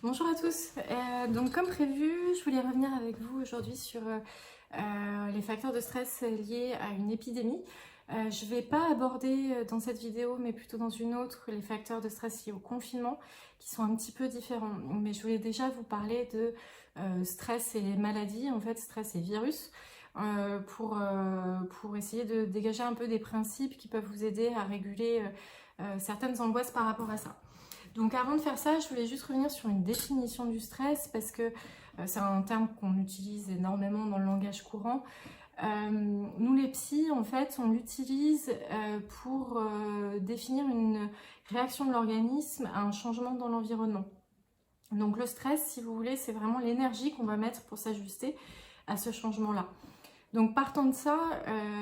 Bonjour à tous. Donc comme prévu, je voulais revenir avec vous aujourd'hui sur les facteurs de stress liés à une épidémie. Je ne vais pas aborder dans cette vidéo, mais plutôt dans une autre, les facteurs de stress liés au confinement, qui sont un petit peu différents. Mais je voulais déjà vous parler de stress et maladies, en fait stress et virus, pour essayer de dégager un peu des principes qui peuvent vous aider à réguler certaines angoisses par rapport à ça. Donc avant de faire ça, je voulais juste revenir sur une définition du stress parce que c'est un terme qu'on utilise énormément dans le langage courant. Nous les psys, en fait, on l'utilise pour définir une réaction de l'organisme à un changement dans l'environnement. Donc le stress, si vous voulez, c'est vraiment l'énergie qu'on va mettre pour s'ajuster à ce changement-là. Donc partant de ça,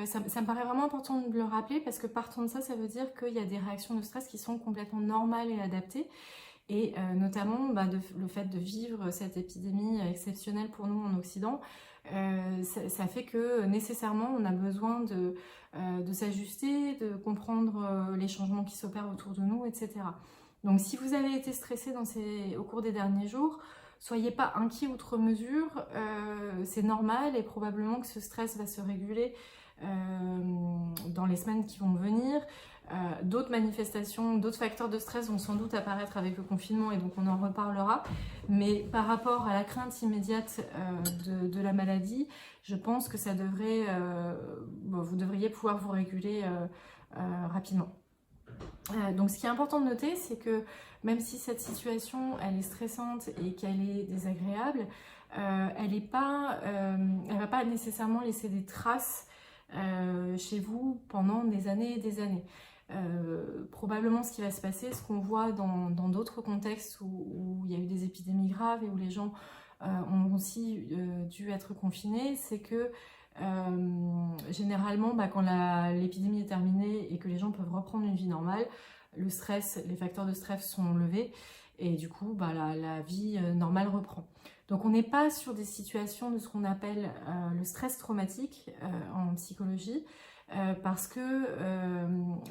ça me paraît vraiment important de le rappeler parce que partant de ça, ça veut dire qu'il y a des réactions de stress qui sont complètement normales et adaptées. Et notamment le fait de vivre cette épidémie exceptionnelle pour nous en Occident, ça fait que nécessairement on a besoin de s'ajuster, de comprendre les changements qui s'opèrent autour de nous, etc. Donc si vous avez été stressé au cours des derniers jours, soyez pas inquiets outre mesure, c'est normal et probablement que ce stress va se réguler dans les semaines qui vont venir. D'autres manifestations, d'autres facteurs de stress vont sans doute apparaître avec le confinement et donc on en reparlera. Mais par rapport à la crainte immédiate de la maladie, je pense que ça devrait, vous devriez pouvoir vous réguler rapidement. Donc ce qui est important de noter, c'est que même si cette situation elle est stressante et qu'elle est désagréable, elle va pas nécessairement laisser des traces chez vous pendant des années et des années. Probablement ce qui va se passer, ce qu'on voit dans d'autres contextes où il y a eu des épidémies graves et où les gens ont aussi dû être confinés, c'est que généralement, quand l'épidémie est terminée et que les gens peuvent reprendre une vie normale, le stress, les facteurs de stress sont levés et du coup, la vie normale reprend. Donc on n'est pas sur des situations de ce qu'on appelle le stress traumatique en psychologie parce que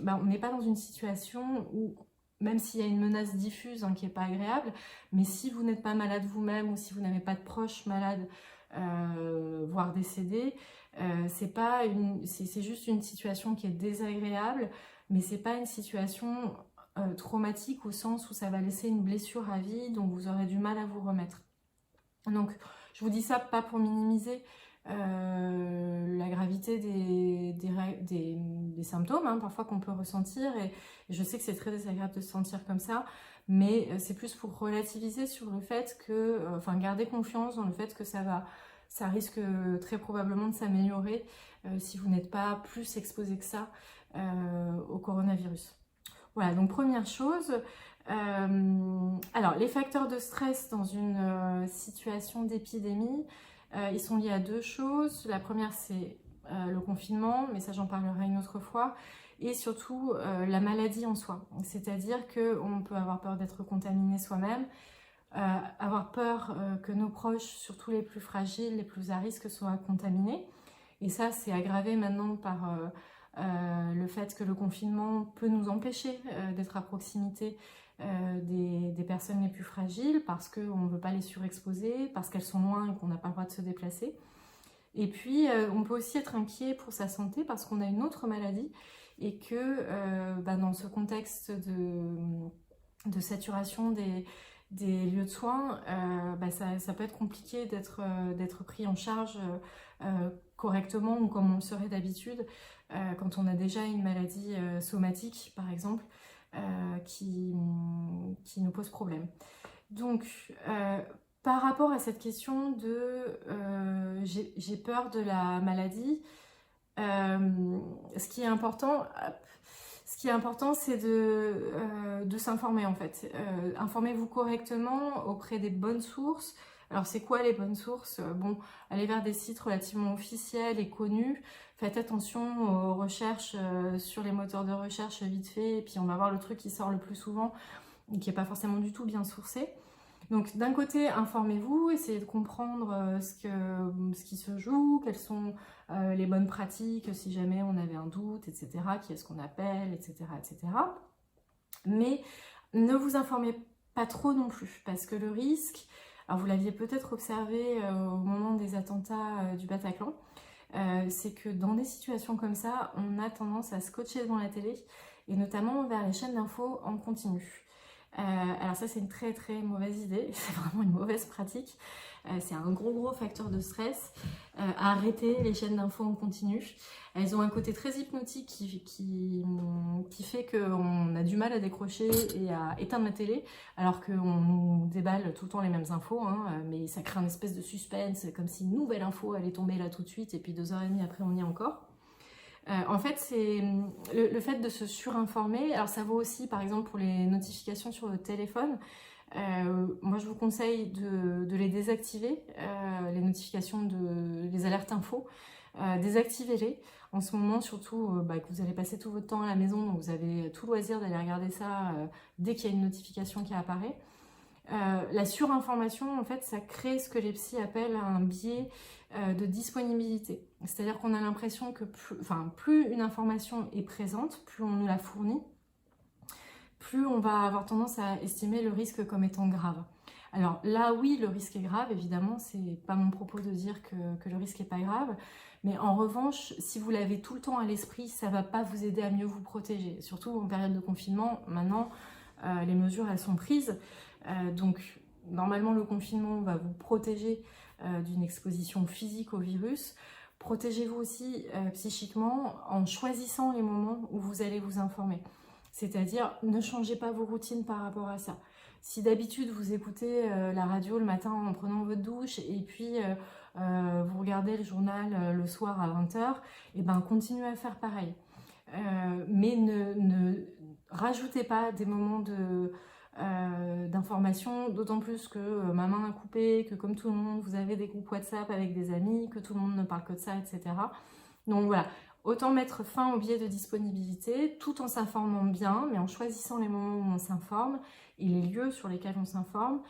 on n'est pas dans une situation où, même s'il y a une menace diffuse qui n'est pas agréable, mais si vous n'êtes pas malade vous-même ou si vous n'avez pas de proches malades, voire décédés, c'est juste une situation qui est désagréable, mais c'est pas une situation traumatique au sens où ça va laisser une blessure à vie dont vous aurez du mal à vous remettre. Donc je vous dis ça pas pour minimiser la gravité des symptômes parfois qu'on peut ressentir et je sais que c'est très désagréable de se sentir comme ça, mais c'est plus pour relativiser sur le fait que, garder confiance dans le fait que ça risque très probablement de s'améliorer si vous n'êtes pas plus exposé que ça au coronavirus. Voilà, donc première chose. Alors, les facteurs de stress dans une situation d'épidémie, ils sont liés à deux choses. La première, c'est le confinement, mais ça j'en parlerai une autre fois, et surtout la maladie en soi. C'est-à-dire qu'on peut avoir peur d'être contaminé soi-même, avoir peur que nos proches, surtout les plus fragiles, les plus à risque, soient contaminés. Et ça, c'est aggravé maintenant par le fait que le confinement peut nous empêcher d'être à proximité des personnes les plus fragiles parce qu'on ne veut pas les surexposer, parce qu'elles sont loin et qu'on n'a pas le droit de se déplacer. Et puis, on peut aussi être inquiet pour sa santé parce qu'on a une autre maladie et que dans ce contexte de saturation des lieux de soins, ça peut être compliqué d'être pris en charge correctement ou comme on le serait d'habitude quand on a déjà une maladie somatique, par exemple, qui nous pose problème. Donc, par rapport à cette question de j'ai peur de la maladie, ce qui est important, c'est de s'informer en fait. Informez-vous correctement auprès des bonnes sources. Alors c'est quoi les bonnes sources? Bon, allez vers des sites relativement officiels et connus. Faites attention aux recherches sur les moteurs de recherche vite fait, et puis on va voir le truc qui sort le plus souvent, qui n'est pas forcément du tout bien sourcé. Donc d'un côté, informez-vous, essayez de comprendre ce qui se joue, quelles sont les bonnes pratiques, si jamais on avait un doute, etc., qui est-ce qu'on appelle, etc., etc. Mais ne vous informez pas trop non plus, parce que le risque, alors vous l'aviez peut-être observé au moment des attentats du Bataclan, c'est que dans des situations comme ça, on a tendance à scotcher devant la télé, et notamment vers les chaînes d'infos en continu. Alors ça, c'est une très très mauvaise idée, c'est vraiment une mauvaise pratique. C'est un gros facteur de stress. Arrêter les chaînes d'infos en continu. Elles ont un côté très hypnotique qui fait qu'on a du mal à décrocher et à éteindre la télé, alors qu'on nous déballe tout le temps les mêmes infos, hein, mais ça crée une espèce de suspense, comme si une nouvelle info allait tomber là tout de suite, et puis 2h30 après on y est encore. En fait, c'est le fait de se surinformer. Alors ça vaut aussi par exemple pour les notifications sur le téléphone. Moi je vous conseille de les désactiver, les notifications, les alertes info. Désactivez-les. En ce moment, surtout que vous allez passer tout votre temps à la maison, donc vous avez tout loisir d'aller regarder ça dès qu'il y a une notification qui apparaît. La surinformation, en fait, ça crée ce que les psys appellent un biais de disponibilité. C'est-à-dire qu'on a l'impression que plus une information est présente, plus on nous la fournit, plus on va avoir tendance à estimer le risque comme étant grave. Alors là, oui, le risque est grave, évidemment, c'est pas mon propos de dire que le risque n'est pas grave, mais en revanche, si vous l'avez tout le temps à l'esprit, ça va pas vous aider à mieux vous protéger. Surtout en période de confinement, maintenant, les mesures, elles sont prises, donc normalement, le confinement va vous protéger d'une exposition physique au virus. Protégez-vous aussi psychiquement en choisissant les moments où vous allez vous informer. C'est-à-dire, ne changez pas vos routines par rapport à ça. Si d'habitude vous écoutez la radio le matin en prenant votre douche et puis vous regardez le journal le soir à 20h, et ben continuez à faire pareil. Mais ne rajoutez pas des moments d'information, d'autant plus que ma main a coupé, que comme tout le monde, vous avez des groupes WhatsApp avec des amis, que tout le monde ne parle que de ça, etc. Donc voilà, autant mettre fin au biais de disponibilité, tout en s'informant bien, mais en choisissant les moments où on s'informe et les lieux sur lesquels on s'informe,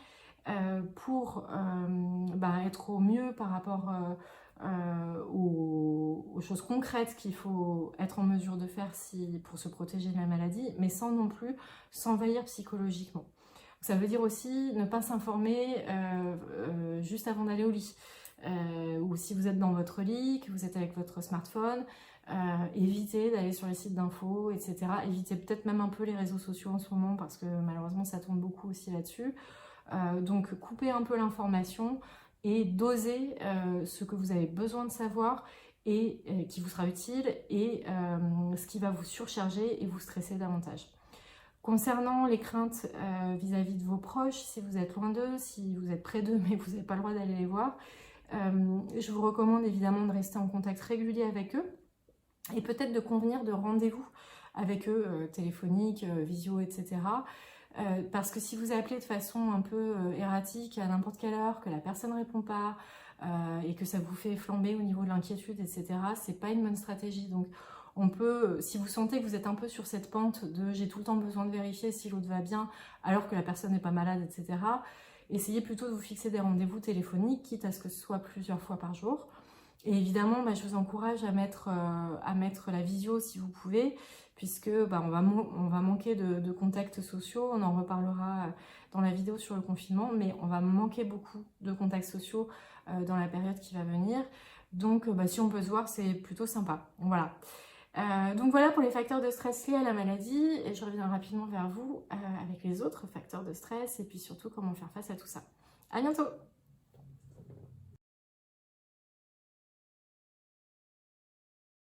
pour être au mieux par rapport aux choses concrètes qu'il faut être en mesure de faire pour se protéger de la maladie, mais sans non plus s'envahir psychologiquement. Ça veut dire aussi ne pas s'informer juste avant d'aller au lit. Ou si vous êtes dans votre lit, que vous êtes avec votre smartphone, évitez d'aller sur les sites d'infos, etc. Évitez peut-être même un peu les réseaux sociaux en ce moment, parce que malheureusement ça tourne beaucoup aussi là-dessus. Donc coupez un peu l'information et dosez ce que vous avez besoin de savoir et qui vous sera utile, et ce qui va vous surcharger et vous stresser davantage. Concernant les craintes vis-à-vis de vos proches, si vous êtes loin d'eux, si vous êtes près d'eux mais vous n'avez pas le droit d'aller les voir, je vous recommande évidemment de rester en contact régulier avec eux et peut-être de convenir de rendez-vous avec eux, téléphoniques, visio, etc. Parce que si vous appelez de façon un peu erratique à n'importe quelle heure, que la personne ne répond pas et que ça vous fait flamber au niveau de l'inquiétude, etc., c'est pas une bonne stratégie. Donc on peut, si vous sentez que vous êtes un peu sur cette pente de j'ai tout le temps besoin de vérifier si l'autre va bien alors que la personne n'est pas malade, etc., essayez plutôt de vous fixer des rendez-vous téléphoniques, quitte à ce que ce soit plusieurs fois par jour. Et évidemment, je vous encourage à mettre la visio si vous pouvez, puisque on va manquer de contacts sociaux. On en reparlera dans la vidéo sur le confinement, mais on va manquer beaucoup de contacts sociaux dans la période qui va venir. Donc si on peut se voir, c'est plutôt sympa. Voilà. Donc voilà pour les facteurs de stress liés à la maladie, et je reviens rapidement vers vous avec les autres facteurs de stress et puis surtout comment faire face à tout ça. À bientôt!